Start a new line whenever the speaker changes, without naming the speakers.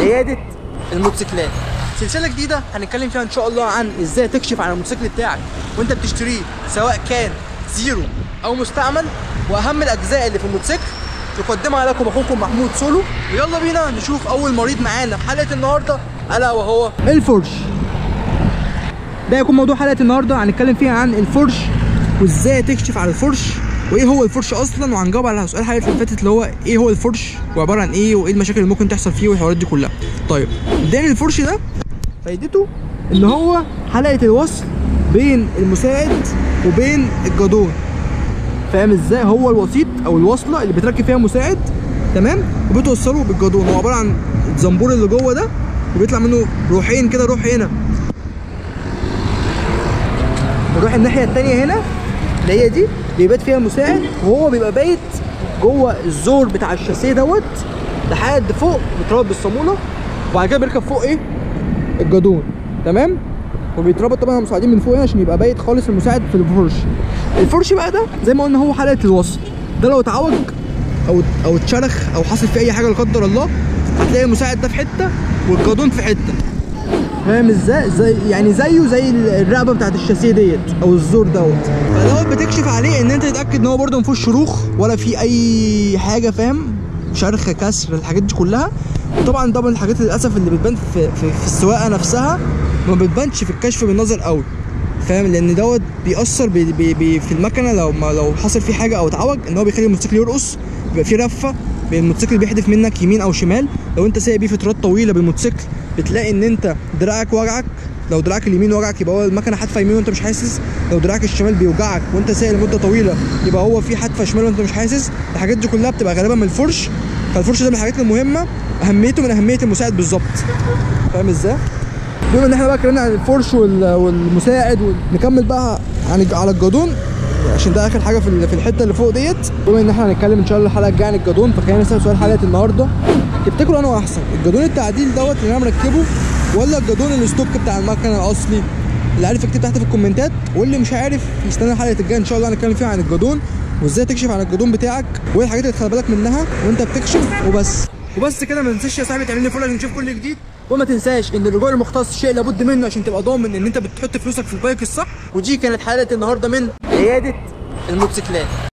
عيادة الموتوسيكلات. سلسلة جديدة هنتكلم فيها ان شاء الله عن ازاي تكشف عن الموتوسيكل بتاعك وانت بتشتريه، سواء كان زيرو او مستعمل، واهم الاجزاء اللي في الموتوسيكل. يقدمها لكم اخوكم محمود سولو، ويلا بينا نشوف اول مريض معانا في حلقة النهارده، الا وهو الفرش. ده يكون موضوع حلقة النهارده، هنتكلم فيها عن الفرش وازاي تكشف على الفرش، وايه هو الفرش اصلا، وهنجاوب على سؤال الحلقه اللي فاتت اللي هو ايه هو الفرش وعباره عن ايه، وايه المشاكل اللي ممكن تحصل فيه والحوارات دي كلها. طيب مبدئيا الفرش ده فايدته ان هو حلقه الوصل بين المساعد وبين الجادون. فاهم ازاي؟ هو الوسيط او الوصله اللي بتركب فيها مساعد، تمام، وبتوصله بالجادون. هو عباره عن الزنبور اللي جوه ده، وبيطلع منه روحين كده، روح هنا وروح الناحيه الثانيه هنا اللي هي دي بيبات فيها مساعد، وهو بيبقى بايت جوه الزور بتاع الشاسيه دوت لحد فوق، بيتربط بالصاموله، وبعد كده بيركب فوق ايه؟ الجادون، تمام. وبيتربط طبعا المساعدين من فوق هنا عشان يبقى بايت خالص المساعد في الفرش. الفرش بقى ده زي ما قلنا هو حلقه الوصل، ده لو اتعوج او اتشرخ او حصل فيه اي حاجه لا قدر الله، هتلاقي المساعد ده في حته والجادون في حته. فاهم ازاي؟ يعني زيه زي الرقبه بتاعت الشاسيه ديت او الزور دوت. فدوت بتكشف عليه ان انت تتاكد ان هو برده ما فيهوش شروخ ولا في اي حاجه، فاهم؟ شرخ، كسر، الحاجات دي كلها. وطبعا الحاجات للاسف اللي بتبان في السواقه نفسها ما بتبانش في الكشف بالنظر قوي، فاهم؟ لان دوت بيأثر في المكنه لو حصل فيه حاجه او اتعوج، ان هو بيخلي الموتوسيكل يرقص، بيبقى فيه رفه، الموتوسيكل بيحدف منك يمين او شمال. لو انت سايق بيه فترات طويله بالموتوسيكل بتلاقي ان انت دراعك وجعك، لو دراعك اليمين وجعك يبقى هو المكنه حادفه يمين وانت مش حاسس، لو دراعك الشمال بيوجعك وانت سايق لمده طويله يبقى هو في حادفه شمال وانت مش حاسس. الحاجات دي كلها بتبقى غالبا من الفرش. فالفرش ده من الحاجات المهمه، اهميته من اهميه المساعد بالظبط. فاهم ازاي؟ بما ان احنا بقى اتكلمنا عن الفرش والمساعد، ونكمل بقى على الجادون عشان ده اخر حاجه في الحته اللي فوق ديت. بما ان احنا هنتكلم ان شاء الله الحلقه الجايه عن الجادون، فخلينا نسال سؤال حلقه النهارده: تفتكروا انه احسن الجادون التعديل دوت اللي انا مركبه، ولا الجادون الستوك بتاع المكنه الاصلي؟ اللي عارف يكتب تحت في الكومنتات، واللي مش عارف يستنى الحلقه الجايه ان شاء الله هنتكلم فيها عن الجادون وازاي تكشف عن الجادون بتاعك، وايه الحاجات اللي تخلي بالك منها وانت بتكشف. وبس كده. ما تنساش يا صاحبي تعمل لي فولو عشان تشوف كل جديد، وما تنساش ان الرجوع المختص شيء لابد منه عشان تبقى ضامن ان انت بتحط فلوسك في البايك الصح. ودي كانت حلقه النهارده من عياده الموتوسيكلات.